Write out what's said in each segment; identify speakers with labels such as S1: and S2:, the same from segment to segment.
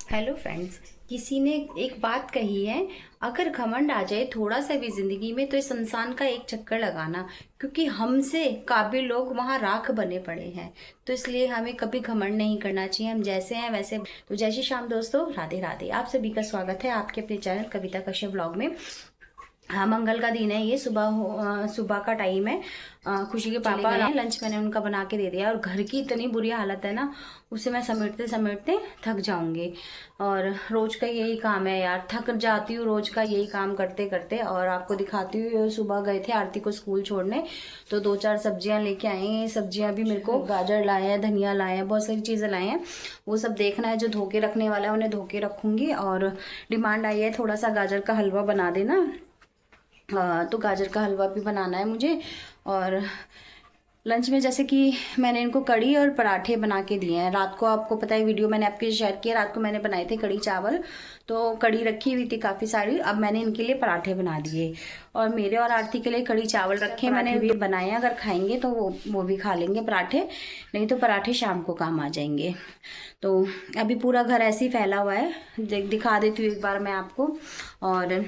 S1: Hello friends. किसी ने एक बात कही है, अगर घमंड आ जाए थोड़ा सा भी जिंदगी में तो इस इंसान का एक चक्कर लगाना, क्योंकि हमसे काबिल लोग वहाँ राख बने पड़े हैं। तो इसलिए हमें कभी घमंड नहीं करना चाहिए, हम जैसे हैं वैसे। तो जय श्री श्याम दोस्तों, राधे राधे। आप सभी का स्वागत है आपके अपने चैनल कविता कश्यप व्लॉग में। हाँ, मंगल का दिन है, ये सुबह का टाइम है। खुशी के पापा आए हैं, लंच मैंने उनका बना के दे दिया और घर की इतनी बुरी हालत है ना, उसे मैं समेटते समेटते थक जाऊंगी। और रोज का यही काम है यार, थक जाती हूँ रोज का यही काम करते करते। और आपको दिखाती हूँ, सुबह गए थे आरती को स्कूल छोड़ने, तो 2-4 सब्जियां लेके आए हैं। सब्जियां भी मेरे को गाजर लाए हैं, धनिया लाए हैं, बहुत सारी चीज़ें लाए हैं। वो सब देखना है, जो धो के रखने वाला है उन्हें धो के रखूंगी। और डिमांड आई है थोड़ा सा गाजर का हलवा बना देना। तो गाजर का हलवा भी बनाना है मुझे। और लंच में जैसे कि मैंने इनको कड़ी और पराठे बना के दिए हैं। रात को आपको पता है, वीडियो मैंने आपके शेयर किया, रात को मैंने बनाए थे कड़ी चावल। तो कड़ी रखी हुई थी काफ़ी सारी, अब मैंने इनके लिए पराठे बना दिए। और मेरे और आरती के लिए कड़ी चावल रखे मैंने भी बनाए हैं, अगर खाएंगे तो वो भी खा लेंगे पराठे, नहीं तो पराठे शाम को काम आ जाएंगे। तो अभी पूरा घर ऐसे ही फैला हुआ है, दिखा देती हूँ एक बार मैं आपको। और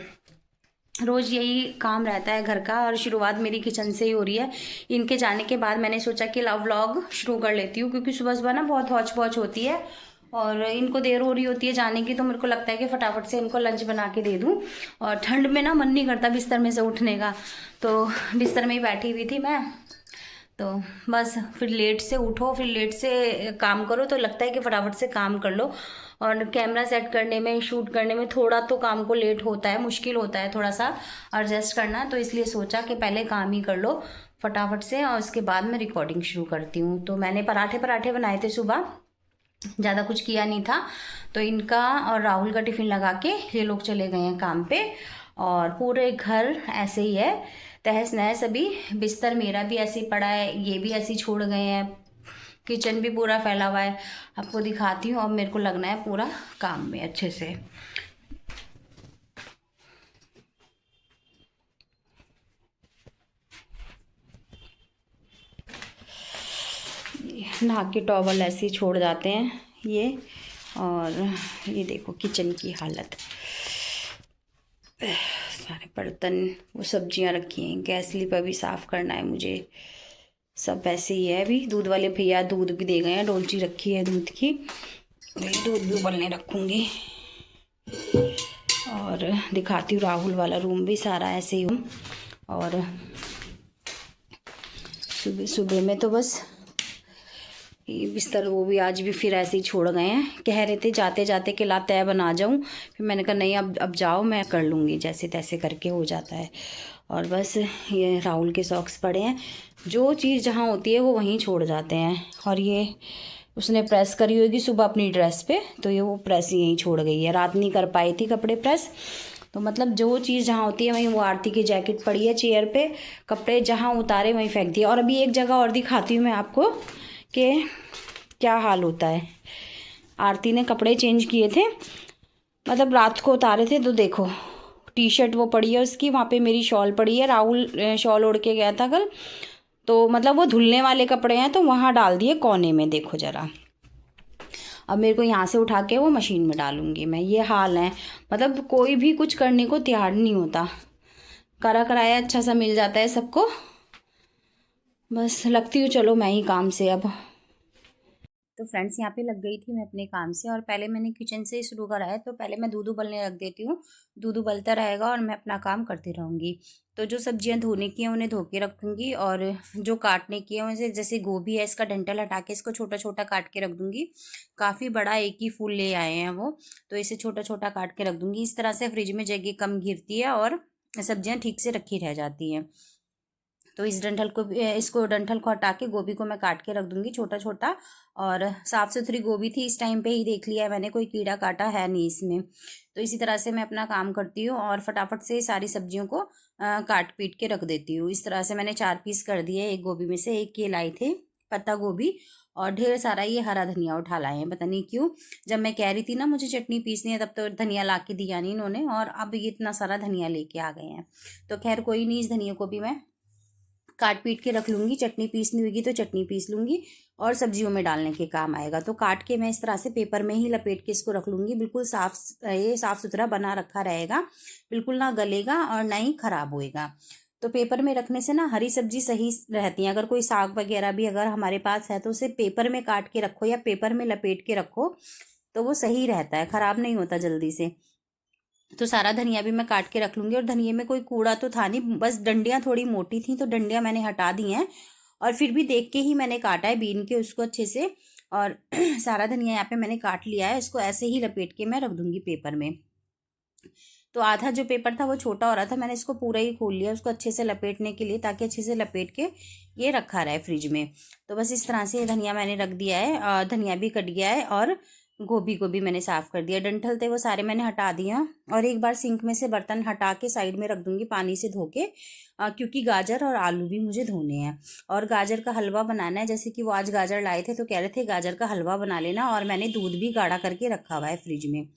S1: रोज़ यही काम रहता है घर का, और शुरुआत मेरी किचन से ही हो रही है। इनके जाने के बाद मैंने सोचा कि लव व्लॉग शुरू कर लेती हूँ, क्योंकि सुबह सुबह ना बहुत हौच पौच होती है और इनको देर हो रही होती है जाने की। तो मेरे को लगता है कि फटाफट से इनको लंच बना के दे दूँ। और ठंड में ना मन नहीं करता बिस्तर में से उठने का, तो बिस्तर में ही बैठी हुई थी मैं। तो बस फिर लेट से उठो, फिर लेट से काम करो, तो लगता है कि फटाफट से काम कर लो। और कैमरा सेट करने में, शूट करने में थोड़ा तो काम को लेट होता है, मुश्किल होता है थोड़ा सा एडजस्ट करना। तो इसलिए सोचा कि पहले काम ही कर लो फटाफट से, और उसके बाद मैं रिकॉर्डिंग शुरू करती हूँ। तो मैंने पराठे बनाए थे सुबह, ज़्यादा कुछ किया नहीं था। तो इनका और राहुल का टिफ़िन लगा के ये लोग चले गए हैं काम पे। और पूरे घर ऐसे ही है, तहस नहस। अभी बिस्तर मेरा भी ऐसे ही पड़ा है, ये भी ऐसे ही छोड़ गए हैं, किचन भी पूरा फैला हुआ है। आपको दिखाती हूँ, अब मेरे को लगना है पूरा काम में अच्छे से। नहा के टॉवल ऐसे ही छोड़ जाते हैं ये। और ये देखो किचन की हालत, सारे बर्तन, वो सब्जियां रखी हैं, गैस स्लीपर भी साफ़ करना है मुझे। सब ऐसे ही है। अभी दूध वाले भैया दूध भी दे गए हैं, डोलची रखी है दूध की, वही दूध भी उबलने रखूँगी। और दिखाती हूँ राहुल वाला रूम भी सारा ऐसे ही। और सुबह सुबह में तो बस ये बिस्तर, वो भी आज भी फिर ऐसे ही छोड़ गए हैं। कह रहे थे जाते जाते कि ला तय बना जाऊं, फिर मैंने कहा नहीं, अब जाओ, मैं कर लूँगी, जैसे तैसे करके हो जाता है। और बस ये राहुल के सॉक्स पड़े हैं, जो चीज़ जहाँ होती है वो वहीं छोड़ जाते हैं। और ये उसने प्रेस करी होगी सुबह अपनी ड्रेस पे, तो ये वो प्रेस यहीं छोड़ गई है। रात नहीं कर पाई थी कपड़े प्रेस, तो मतलब जो चीज़ जहाँ होती है वहीं, वो आरती की जैकेट पड़ी है चेयर पे, कपड़े जहाँ उतारे वहीं फेंक दिए। और अभी एक जगह और दिखाती हूँ मैं आपको कि क्या हाल होता है। आरती ने कपड़े चेंज किए थे, मतलब रात को उतारे थे, तो देखो टी शर्ट वो पड़ी है उसकी, वहाँ पे मेरी शॉल पड़ी है। राहुल शॉल ओढ़ के गया था कल, तो मतलब वो धुलने वाले कपड़े हैं, तो वहाँ डाल दिए कोने में, देखो ज़रा। अब मेरे को यहाँ से उठा के वो मशीन में डालूंगी मैं। ये हाल है, मतलब कोई भी कुछ करने को तैयार नहीं होता, करा कराया अच्छा सा मिल जाता है सबको। बस लगती हूँ चलो मैं ही काम से अब। तो फ्रेंड्स, यहाँ पे लग गई थी मैं अपने काम से, और पहले मैंने किचन से ही शुरू करा है। तो पहले मैं दूध उबलने रख देती हूँ, दूध उबलता रहेगा और मैं अपना काम करती रहूँगी। तो जो सब्जियाँ धोने की हैं उन्हें धो के रखूँगी, और जो काटने की है उनसे, जैसे गोभी है, इसका डंठल हटा के इसको छोटा छोटा काट के रख दूँगी। काफ़ी बड़ा एक ही फूल ले आए हैं वो, तो इसे छोटा छोटा काट के रख दूँगी। इस तरह से फ्रिज में जगह कम घिरती है और सब्जियाँ ठीक से रखी रह जाती हैं। तो इस डंठल को इसको डंठल को हटा के गोभी को मैं काट के रख दूंगी छोटा छोटा। और साफ़ सुथरी गोभी थी, इस टाइम पे ही देख लिया है मैंने, कोई कीड़ा काटा है नहीं इसमें। तो इसी तरह से मैं अपना काम करती हूँ और फटाफट से सारी सब्जियों को काट पीट के रख देती हूँ। इस तरह से मैंने 4 पीस कर दिए एक गोभी में से। एक ये लाए थे पत्ता गोभी, और ढेर सारा ये हरा धनिया उठा लाए हैं, पता नहीं क्यों। जब मैं कह रही थी ना मुझे चटनी पीसनी है, तब तो धनिया ला के दिया नहीं इन्होंने, और अब ये इतना सारा धनिया लेके आ गए हैं। तो खैर कोई नहीं, इस धनिया को भी मैं काट पीट के रख लूँगी, चटनी पीसनी होगी तो चटनी पीस लूँगी और सब्जियों में डालने के काम आएगा। तो काट के मैं इस तरह से पेपर में ही लपेट के इसको रख लूँगी। बिल्कुल ये साफ़ सुथरा बना रखा रहेगा, बिल्कुल ना गलेगा और ना ही ख़राब होएगा। तो पेपर में रखने से ना हरी सब्जी सही रहती है। अगर कोई साग वगैरह भी अगर हमारे पास है तो उसे पेपर में काट के रखो या पेपर में लपेट के रखो तो वो सही रहता है, ख़राब नहीं होता जल्दी से। तो सारा धनिया भी मैं काट के रख लूँगी। और धनिये में कोई कूड़ा तो था नहीं, बस डंडियाँ थोड़ी मोटी थी तो डंडियाँ मैंने हटा दी हैं, और फिर भी देख के ही मैंने काटा है, बीन के उसको अच्छे से। और सारा धनिया यहाँ पे मैंने काट लिया है, इसको ऐसे ही लपेट के मैं रख दूँगी पेपर में। तो आधा जो पेपर था वो छोटा हो रहा था, मैंने इसको पूरा ही खोल लिया उसको अच्छे से लपेटने के लिए, ताकि अच्छे से लपेट के ये रखा रहे फ्रिज में। तो बस इस तरह से धनिया मैंने रख दिया है, धनिया भी कट गया है और गोभी को भी मैंने साफ़ कर दिया। डंठल थे वो सारे मैंने हटा दिया। और एक बार सिंक में से बर्तन हटा के साइड में रख दूंगी पानी से धो के, क्योंकि गाजर और आलू भी मुझे धोने हैं और गाजर का हलवा बनाना है। जैसे कि वो आज गाजर लाए थे तो कह रहे थे गाजर का हलवा बना लेना, और मैंने दूध भी गाढ़ा करके रखा हुआ है फ्रिज में।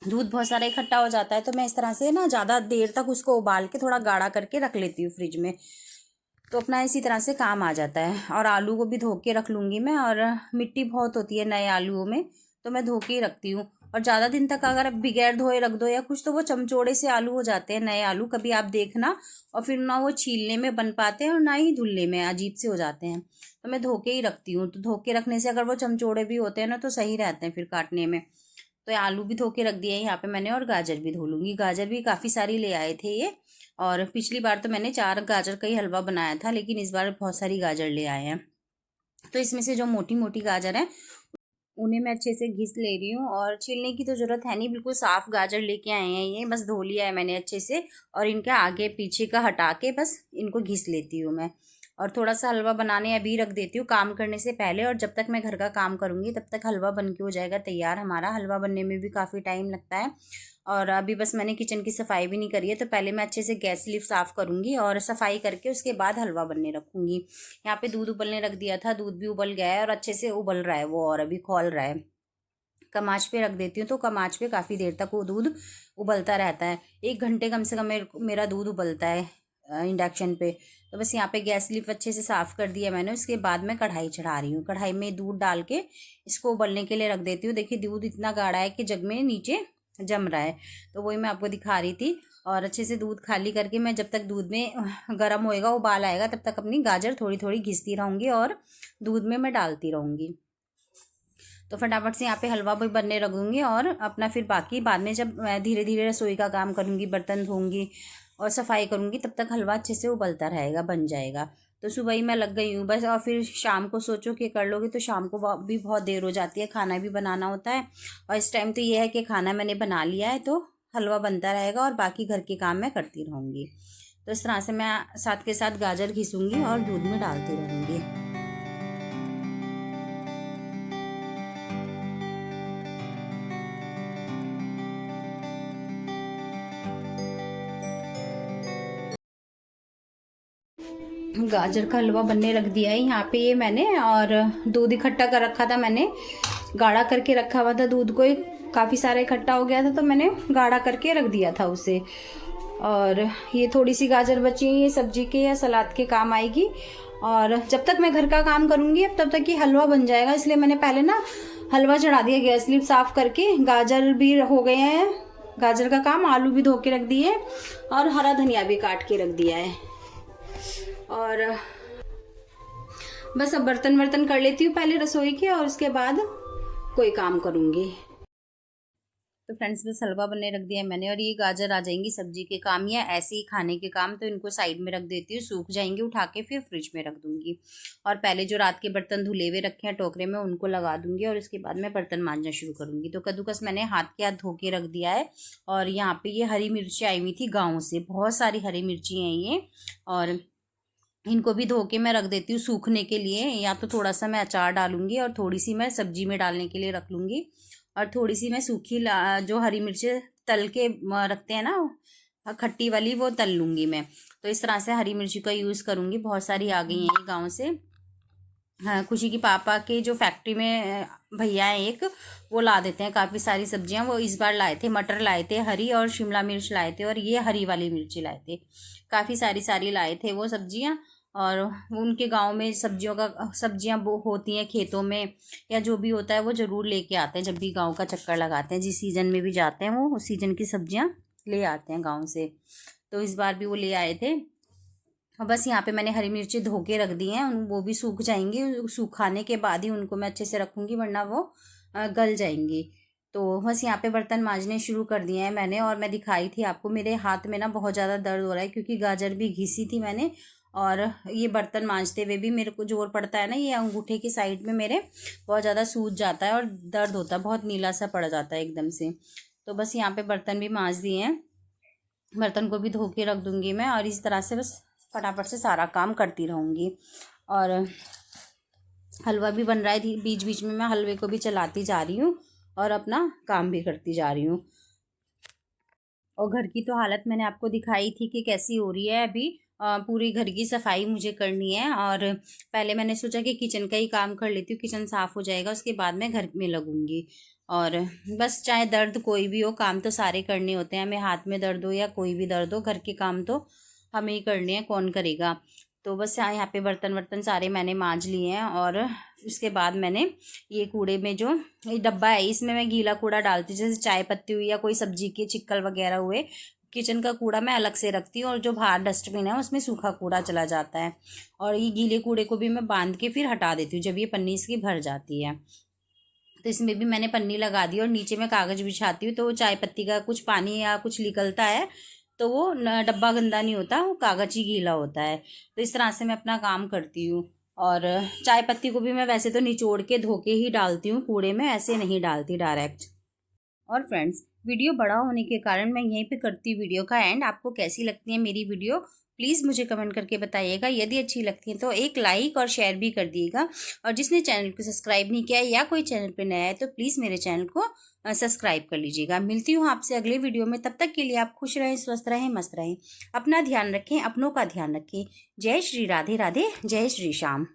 S1: दूध बहुत सारा इकट्ठा हो जाता है तो मैं इस तरह से ना ज़्यादा देर तक उसको उबाल के थोड़ा गाढ़ा करके रख लेती हूँ फ्रिज में, तो अपना इसी तरह से काम आ जाता है। और आलू को भी धो के रख लूँगी मैं, और मिट्टी बहुत होती है नए आलूओं में तो मैं धो के ही रखती हूँ। और ज़्यादा दिन तक अगर बगैर धोए रख दो या कुछ तो वो चमचोड़े से आलू हो जाते हैं नए आलू, कभी आप देखना, और फिर ना वो छीलने में बन पाते हैं और ना ही धुलने में, अजीब से हो जाते हैं। तो मैं धो के ही रखती हूँ। तो धो के रखने से अगर वो चमचोड़े भी होते हैं ना तो सही रहते हैं फिर काटने में। तो आलू भी धो के रख दिए यहाँ पे मैंने, और गाजर भी धो लूँगी। गाजर भी काफ़ी सारी ले आए थे ये, और पिछली बार तो मैंने 4 गाजर का ही हलवा बनाया था, लेकिन इस बार बहुत सारी गाजर ले आए हैं। तो इसमें से जो मोटी मोटी गाजर है उन्हें मैं अच्छे से घिस ले रही हूँ, और छीलने की तो ज़रूरत है नहीं, बिल्कुल साफ़ गाजर लेके आए हैं ये, बस धो लिया है मैंने अच्छे से। और इनके आगे पीछे का हटा के बस इनको घिस लेती हूँ मैं। और थोड़ा सा हलवा बनाने अभी रख देती हूँ काम करने से पहले, और जब तक मैं घर का काम करूँगी तब तक हलवा बन के हो जाएगा तैयार। हमारा हलवा बनने में भी काफ़ी टाइम लगता है। और अभी बस मैंने किचन की सफाई भी नहीं करी है, तो पहले मैं अच्छे से गैस लीफ साफ़ करूँगी और सफाई करके उसके बाद हलवा बनने रखूँगी। यहाँ पे दूध उबलने रख दिया था, दूध भी उबल गया है और अच्छे से उबल रहा है वो, और अभी खौल रहा है। कम आँच पे रख देती हूँ तो कम आँच पे काफ़ी देर तक वो दूध उबलता रहता है। 1 घंटे कम से कम मेरा दूध उबलता है इंडक्शन पे। तो बस यहाँ पे गैस लीफ अच्छे से साफ़ कर दिया मैंने। उसके बाद मैं कढ़ाई चढ़ा रही हूँ, कढ़ाई में दूध डाल के इसको उबलने के लिए रख देती हूँ। देखिए दूध इतना गाढ़ा है कि जग में नीचे जम रहा है, तो वही मैं आपको दिखा रही थी। और अच्छे से दूध खाली करके मैं, जब तक दूध में गर्म होएगा, उबाल आएगा, तब तक अपनी गाजर थोड़ी थोड़ी घिसती रहूँगी और दूध में मैं डालती रहूँगी। तो फटाफट से यहाँ पे हलवा भी बनने रख दूँगी, और अपना फिर बाकी बाद में जब मैं धीरे धीरे रसोई का काम करूँगी, बर्तन धोऊँगी और सफाई करूँगी, तब तक हलवा अच्छे से उबलता रहेगा, बन जाएगा। तो सुबह ही मैं लग गई हूँ बस, और फिर शाम को सोचो कि कर लोगे तो शाम को भी बहुत देर हो जाती है, खाना भी बनाना होता है। और इस टाइम तो ये है कि खाना मैंने बना लिया है तो हलवा बनता रहेगा और बाकी घर के काम मैं करती रहूँगी। तो इस तरह से मैं साथ के साथ गाजर घिसूँगी और दूध में डालती रहूँगी। गाजर का हलवा बनने रख दिया है यहाँ पे ये मैंने, और दूध इकट्ठा कर रखा था मैंने, गाढ़ा करके रखा हुआ था दूध को, काफ़ी सारा इकट्ठा हो गया था तो मैंने गाढ़ा करके रख दिया था उसे। और ये थोड़ी सी गाजर बची है, ये सब्जी के या सलाद के काम आएगी। और जब तक मैं घर का काम करूँगी अब तब तक ये हलवा बन जाएगा, इसलिए मैंने पहले ना हलवा चढ़ा दिया गैस लीफ साफ़ करके। गाजर भी हो गए हैं, गाजर का काम, आलू भी धो के रख दिए और हरा धनिया भी काट के रख दिया है। और बस अब बर्तन वर्तन कर लेती हूँ पहले रसोई के, और उसके बाद कोई काम करूँगी। तो फ्रेंड्स बस हलवा बनने रख दिया है मैंने, और ये गाजर आ जाएंगी सब्जी के काम या ऐसे ही खाने के काम, तो इनको साइड में रख देती हूँ, सूख जाएंगे, उठा के फिर फ्रिज में रख दूँगी। और पहले जो रात के बर्तन धुले हुए रखे हैं टोकरे में उनको लगा दूँगी, और उसके बाद मैं बर्तन मांजना शुरू करूँगी। तो कद्दूकस मैंने हाथ के हाथ धो के रख दिया है। और यहाँ पर ये हरी मिर्ची आई हुई थी गाँव से, बहुत सारी हरी मिर्ची हैं ये, और इनको भी धो के मैं रख देती हूँ सूखने के लिए। या तो थोड़ा सा मैं अचार डालूंगी और थोड़ी सी मैं सब्जी में डालने के लिए रख लूँगी, और थोड़ी सी मैं सूखी जो हरी मिर्च तल के रखते हैं ना खट्टी वाली, वो तल लूँगी मैं। तो इस तरह से हरी मिर्ची का यूज़ करूँगी। बहुत सारी आ गई हैं गाँव से। हाँ, खुशी की पापा के जो फैक्ट्री में भैया हैं एक, वो ला देते हैं काफ़ी सारी सब्जियां। वो इस बार लाए थे, मटर लाए थे हरी, और शिमला मिर्च लाए थे, और ये हरी वाली मिर्ची लाए थे, काफ़ी सारी लाए थे वो सब्जियां। और उनके गांव में सब्जियां होती हैं खेतों में, या जो भी होता है वो ज़रूर लेके आते हैं। जब भी गांव का चक्कर लगाते हैं, जिस सीज़न में भी जाते हैं वो उस सीज़न की सब्जियां ले आते हैं गाँव से। तो इस बार भी वो ले आए थे। और बस यहाँ पे मैंने हरी मिर्ची धो के रख दी हैं, वो भी सूख जाएंगी। सूखाने के बाद ही उनको मैं अच्छे से रखूँगी, वरना वो गल जाएंगी। तो बस यहाँ पे बर्तन मांजने शुरू कर दिए हैं मैंने। और मैं दिखाई थी आपको, मेरे हाथ में ना बहुत ज़्यादा दर्द हो रहा है, क्योंकि गाजर भी घिसी थी मैंने। और ये बर्तन मांजते हुए भी मेरे को जोर पड़ता है ना, ये अंगूठे की साइड में मेरे बहुत ज़्यादा सूज जाता है और दर्द होता है, बहुत नीला सा पड़ जाता है एकदम से। तो बस यहाँ पे बर्तन भी मांज दिए हैं, बर्तन को भी धो के रख दूँगी मैं। और इस तरह से बस फटाफट से सारा काम करती रहूँगी। और हलवा भी बन रहा है, बीच बीच में मैं हलवे को भी चलाती जा रही हूँ और अपना काम भी करती जा रही हूँ। और घर की तो हालत मैंने आपको दिखाई थी कि कैसी हो रही है अभी। पूरी घर की सफाई मुझे करनी है। और पहले मैंने सोचा कि किचन का ही काम कर लेती हूँ, किचन साफ़ हो जाएगा, उसके बाद मैं घर में लगूंगी। और बस चाहे दर्द कोई भी हो, काम तो सारे करने होते हैं, हमें हाथ में दर्द हो या कोई भी दर्द हो, घर के काम तो हमें ही करने हैं, कौन करेगा। तो बस यहाँ पे बर्तन वर्तन सारे मैंने मांज लिए हैं। और उसके बाद मैंने ये कूड़े में जो ये डब्बा है, इसमें मैं गीला कूड़ा डालती हूँ, जैसे चाय पत्ती हुई या कोई सब्जी के चिक्कल वगैरह हुए। किचन का कूड़ा मैं अलग से रखती हूँ, और जो बाहर डस्टबिन है उसमें सूखा कूड़ा चला जाता है। और ये गीले कूड़े को भी मैं बांध के फिर हटा देती हूँ जब ये पन्नी इसकी भर जाती है। तो इसमें भी मैंने पन्नी लगा दी और नीचे मैं कागज़ बिछाती हूँ, तो वो चाय पत्ती का कुछ पानी या कुछ निकलता है तो वो डब्बा गंदा नहीं होता, वो कागज़ ही गीला होता है। तो इस तरह से मैं अपना काम करती हूँ। और चाय पत्ती को भी मैं वैसे तो निचोड़ के धो के ही डालती हूँ कूड़े में, ऐसे नहीं डालती डायरेक्ट। और फ्रेंड्स, वीडियो बड़ा होने के कारण मैं यहीं पे करती हूँ वीडियो का एंड। आपको कैसी लगती है मेरी वीडियो, प्लीज़ मुझे कमेंट करके बताइएगा। यदि अच्छी लगती है तो एक लाइक और शेयर भी कर दिएगा। और जिसने चैनल को सब्सक्राइब नहीं किया है या कोई चैनल पे नया है तो प्लीज़ मेरे चैनल को सब्सक्राइब कर लीजिएगा। मिलती हूँ आपसे अगले वीडियो में, तब तक के लिए आप खुश रहें, स्वस्थ रहें, मस्त रहें, अपना ध्यान रखें, अपनों का ध्यान रखें। जय श्री राधे राधे, जय श्री श्याम।